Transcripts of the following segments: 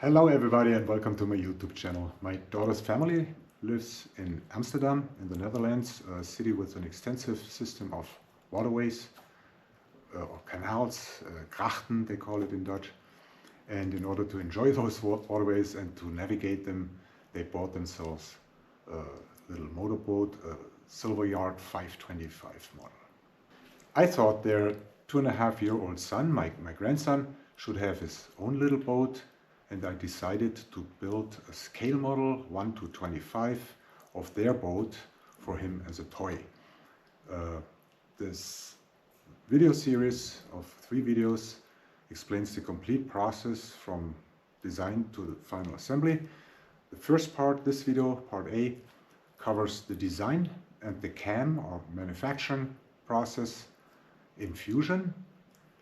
Hello everybody and welcome to my YouTube channel. My daughter's family lives in Amsterdam in the Netherlands, a city with an extensive system of waterways or canals, grachten they call it in Dutch. And in order to enjoy those waterways and to navigate them, they bought themselves a little motorboat, a Silver Yard 525 model. I thought their 2.5-year-old son, my grandson, should have his own little boat, and I decided to build a scale model 1:25 of their boat for him as a toy. This video series of 3 videos explains the complete process from design to the final assembly. The first part, this video, part A, covers the design and the CAM or manufacturing process in Fusion.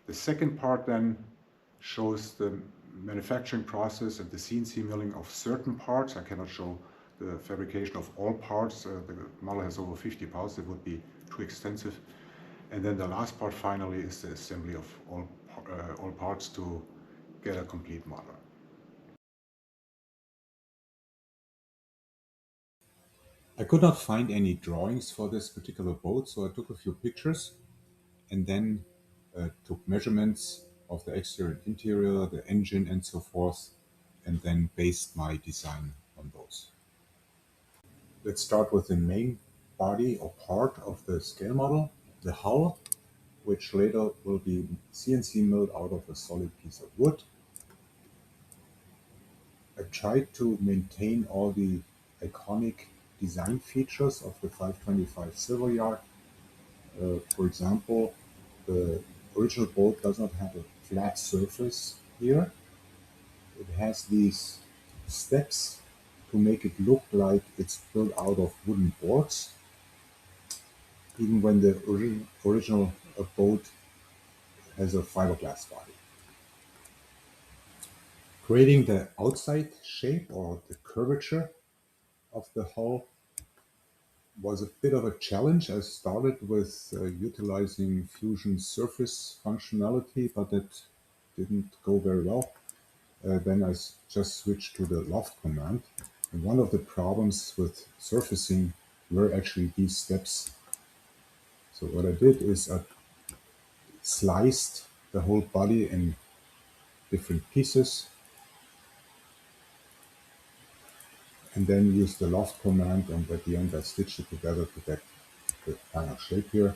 The second part then shows the manufacturing process and the CNC milling of certain parts. I cannot show the fabrication of all parts. The model has over 50 parts. It would be too extensive. And then the last part finally is the assembly of all parts to get a complete model. I could not find any drawings for this particular boat, so I took a few pictures and then took measurements of the exterior and interior, the engine and so forth, and then based my design on those. Let's start with the main body or part of the scale model, the hull, which later will be CNC milled out of a solid piece of wood. I tried to maintain all the iconic design features of the 525 Silver Yard. For example, the original boat does not have a flat surface here. It has these steps to make it look like it's built out of wooden boards, even when the original boat has a fiberglass body. Creating the outside shape or the curvature of the hull was a bit of a challenge. I started with utilizing Fusion surface functionality, but that didn't go very well. Then I just switched to the loft command. And one of the problems with surfacing were actually these steps. So what I did is I sliced the whole body in different pieces and then used the loft command, and at the end I stitched it together to get the final shape here.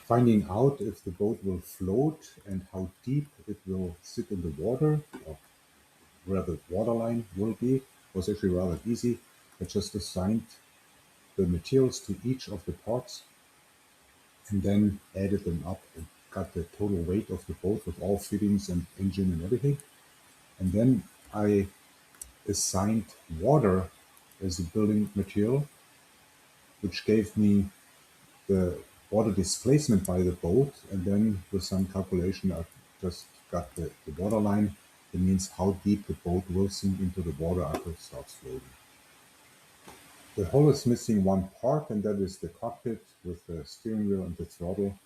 Finding out if the boat will float and how deep it will sit in the water, or where the waterline will be, was actually rather easy. I just assigned the materials to each of the parts and then added them up and got the total weight of the boat with all fittings and engine and everything. And then I assigned water as a building material, which gave me the water displacement by the boat, and then with some calculation I just got the water line. It means how deep the boat will sink into the water after it starts floating. The hull is missing one part, and that is the cockpit with the steering wheel and the throttle,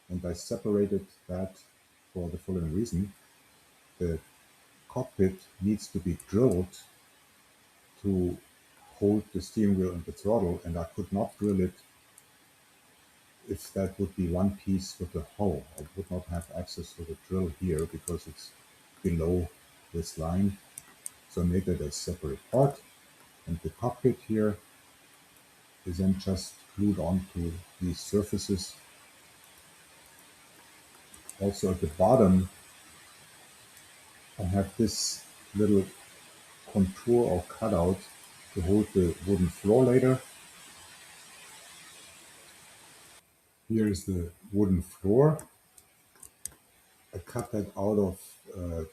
and I separated that for the following reason. The cockpit needs to be drilled to hold the steering wheel and the throttle, and I could not drill it if that would be one piece with the hull. I would not have access to the drill here because it's below this line. So I made that a separate part, and the cockpit here is then just glued onto these surfaces. Also at the bottom, I have this little contour or cutout to hold the wooden floor later. Here is the wooden floor. I cut that out of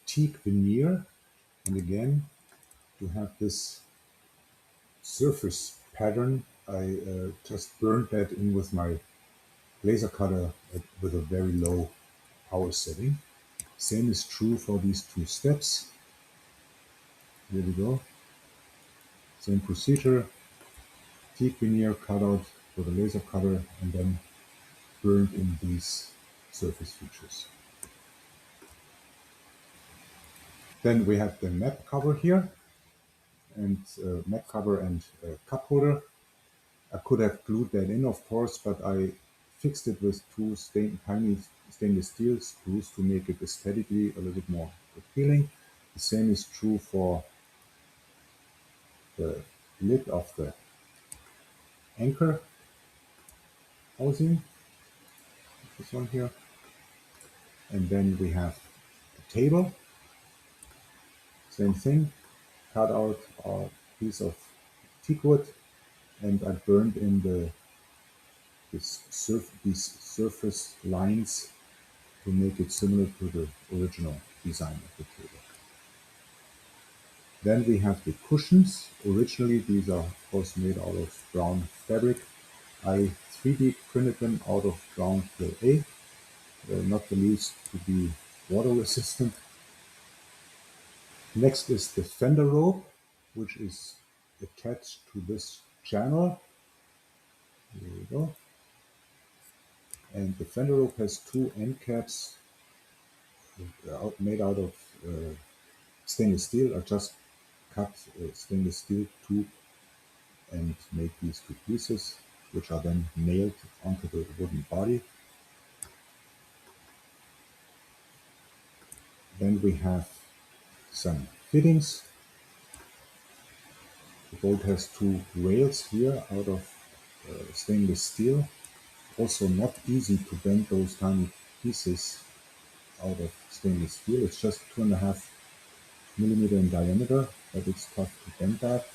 teak veneer, and again, to have this surface pattern, I just burned that in with my laser cutter with a very low power setting. Same is true for these 2 steps. Here we go. Same procedure, teak veneer cut out with a laser cutter and then burned in these surface features. Then we have the map cover here, and map cover and cup holder. I could have glued that in, of course, but I fixed it with two tiny stainless steel screws to make it aesthetically a little bit more appealing. The same is true for the lid of the anchor housing, this one here. And then we have a table, same thing, cut out a piece of teak wood, and I burned in these surface lines to make it similar to the original design of the table. Then we have the cushions. Originally, these are of course made out of brown fabric. I 3D printed them out of brown PLA, not the least to be water resistant. Next is the fender rope, which is attached to this channel. Here we go. And the fender rope has two end caps made out of stainless steel. I just cut stainless steel tube and make these two pieces, which are then nailed onto the wooden body. Then we have some fittings. The boat has two rails here out of stainless steel. Also not easy to bend those tiny pieces out of stainless steel. It's just 2.5 millimeter in diameter, but it's tough to bend that.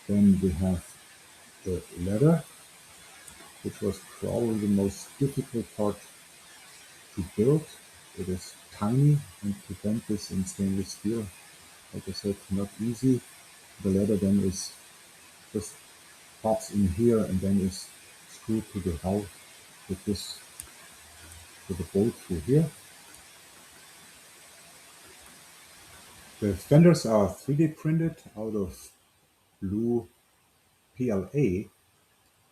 Then we have the ladder, which was probably the most difficult part to build. It is tiny, and to bend this in stainless steel, like I said, not easy. The ladder then is just pops in here and then is screwed to the hull with this, with the bolt through here. The fenders are 3D printed out of blue PLA,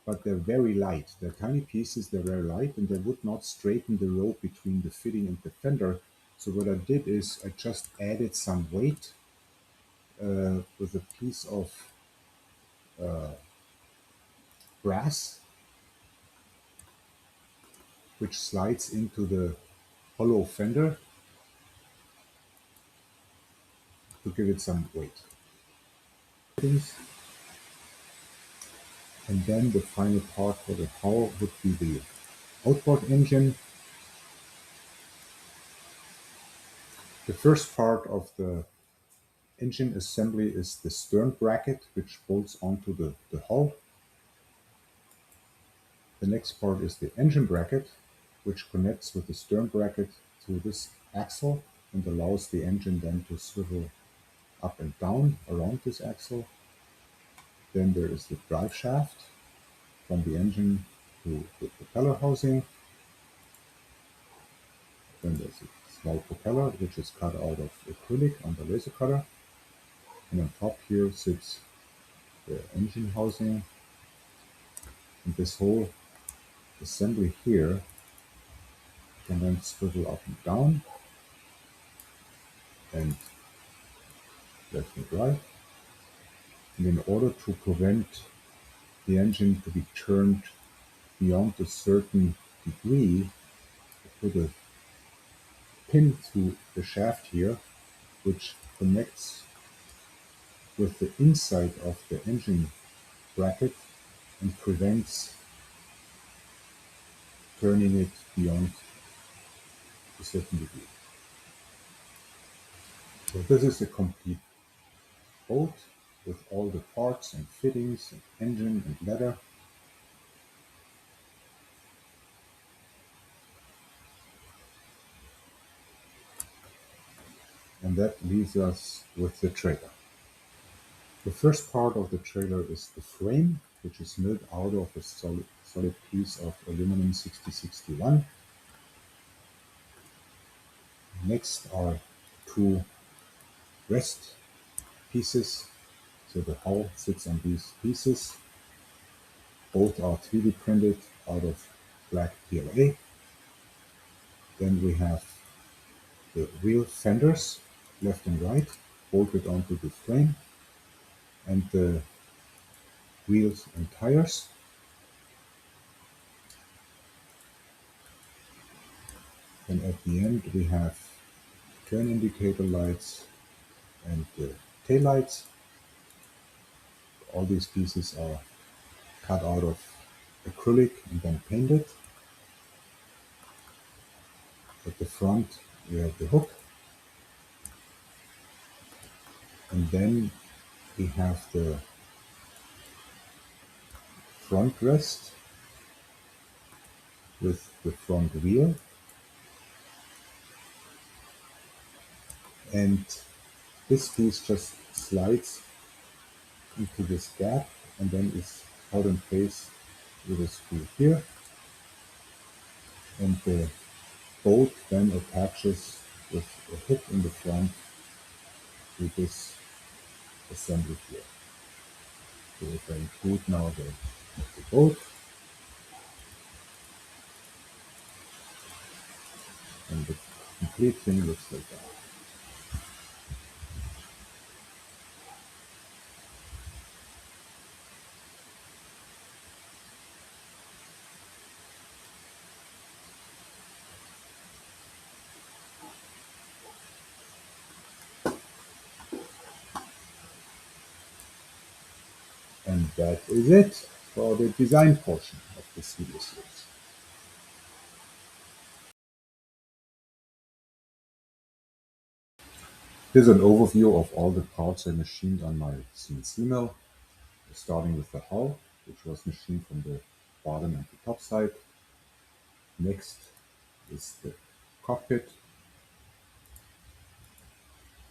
but they're very light. They're tiny pieces, they're very light, and they would not straighten the rope between the fitting and the fender. So what I did is I just added some weight with a piece of brass, which slides into the hollow fender to give it some weight. And then the final part for the hull would be the outboard engine. The first part of the engine assembly is the stern bracket, which bolts onto the hull. The next part is the engine bracket, which connects with the stern bracket through this axle and allows the engine then to swivel up and down around this axle. Then there is the drive shaft from the engine to the propeller housing. Then there's a small propeller, which is cut out of acrylic on the laser cutter. And on top here sits the engine housing. And this whole assembly here can then swivel up and down and left and right. And in order to prevent the engine to be turned beyond a certain degree, I put a pin through the shaft here, which connects with the inside of the engine bracket and prevents turning it beyond a certain degree. So this is a complete boat with all the parts and fittings and engine and ladder. And that leaves us with the trailer. The first part of the trailer is the frame, which is milled out of a solid piece of aluminum 6061. Next are two rest pieces. So the hull sits on these pieces. Both are 3D printed out of black PLA. Then we have the wheel fenders, left and right, bolted onto the frame, and the wheels and tires. And at the end we have turn indicator lights and the tail lights. All these pieces are cut out of acrylic and then painted. At the front we have the hook, and then we have the front rest with the front wheel, and this piece just slides into this gap and then is held in place with a screw here, and the bolt then attaches with a hook in the front to this assembly here. So if I include now the bolt, and the complete thing looks like that. And that is it for the design portion of this video series. Here's an overview of all the parts I machined on my CNC mill, starting with the hull, which was machined from the bottom and the top side. Next is the cockpit,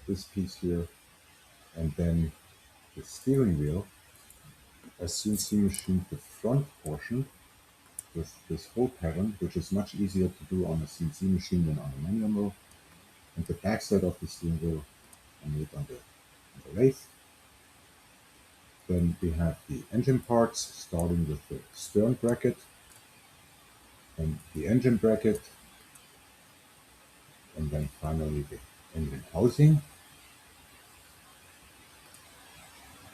this piece here, and then the steering wheel. I CNC machined the front portion with this whole pattern, which is much easier to do on a CNC machine than on a manual mill. And the backside of the steering wheel I made on the lathe. Then we have the engine parts, starting with the stern bracket and the engine bracket, and then finally the engine housing.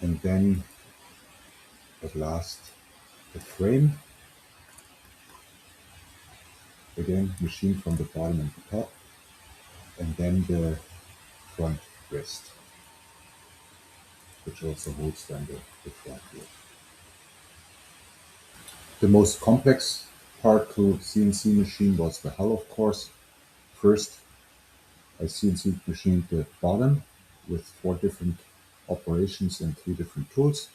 And then at last the frame, again machined from the bottom and the top, and then the front rest, which also holds then the front wheel. The most complex part to CNC machine was the hull, of course. First, I CNC machined the bottom with 4 different operations and 3 different tools,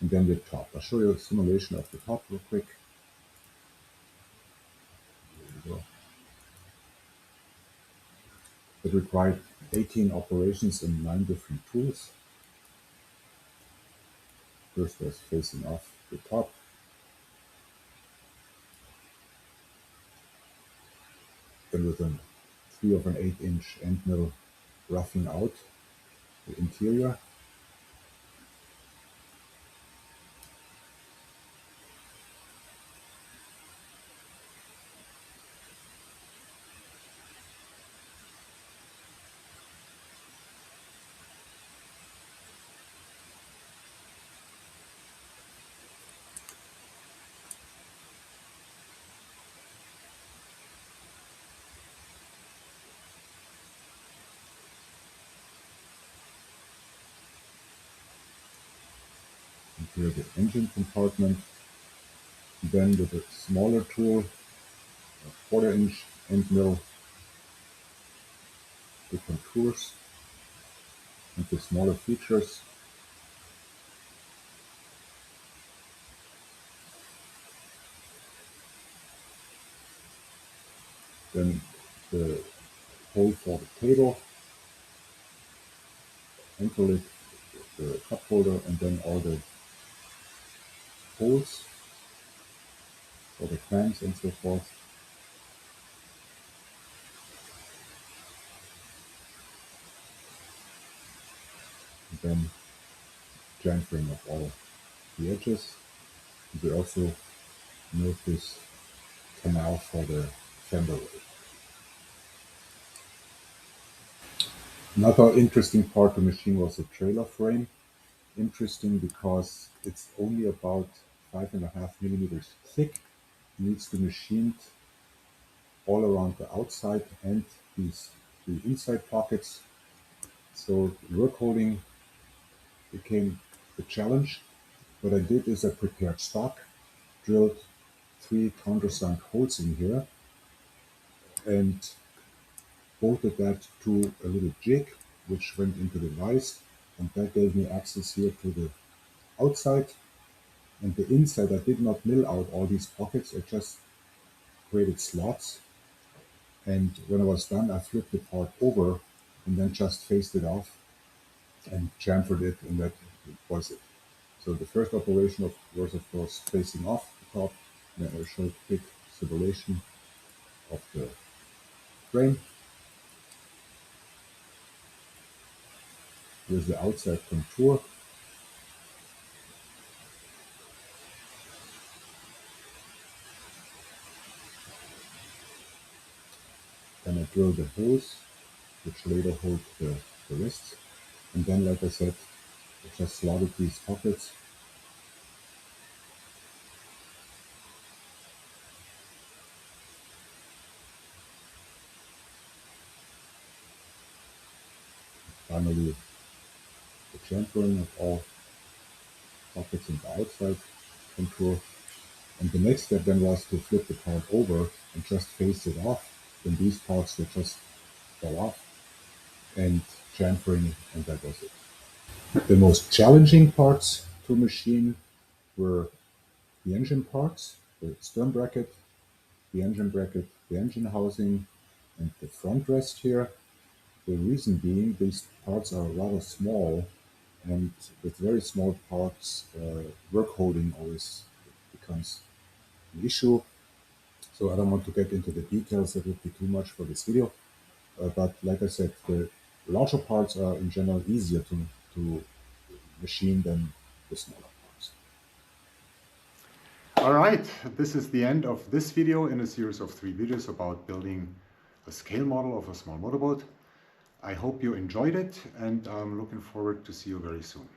and then the top. I'll show you a simulation of the top real quick. There you go. It required 18 operations and 9 different tools. First was facing off the top. Then with a 3/8-inch end mill roughing out the interior. And here the engine compartment. And then with a smaller tool, a 1/4-inch end mill, the contours and the smaller features. Then the hole for the table, interlink, the cup holder, and then all the holes for the clamps and so forth. And then chamfering of all the edges. We also note this canal for the fender rail. Another interesting part of the machine was the trailer frame. Interesting because it's only about 5.5 millimeters thick. Needs to be machined all around the outside and the inside pockets. So work holding became the challenge. What I did is I prepared stock, drilled 3 countersunk holes in here, and bolted that to a little jig which went into the vise, and that gave me access here to the outside. And the inside I did not mill out all these pockets, I just created slots, and when I was done I flipped the part over and then just faced it off and chamfered it, and that was it. So the first operation was of course facing off the top, then I showed quick separation of the frame with the outside contour. Then I drill the holes, which later hold the wrists. And then, like I said, I just slotted these pockets. Finally, the chamfering of all pockets in the outside contour. And the next step then was to flip the part over and just face it off. Then these parts will just fall off, and chamfering, and that was it. The most challenging parts to machine were the engine parts, the stern bracket, the engine bracket, the engine housing, and the front rest here. The reason being these parts are rather small, and with very small parts, work holding always becomes an issue. So I don't want to get into the details, that would be too much for this video. But like I said, the larger parts are in general easier to machine than the smaller parts. All right, this is the end of this video in a series of 3 videos about building a scale model of a small motorboat. I hope you enjoyed it, and I'm looking forward to see you very soon.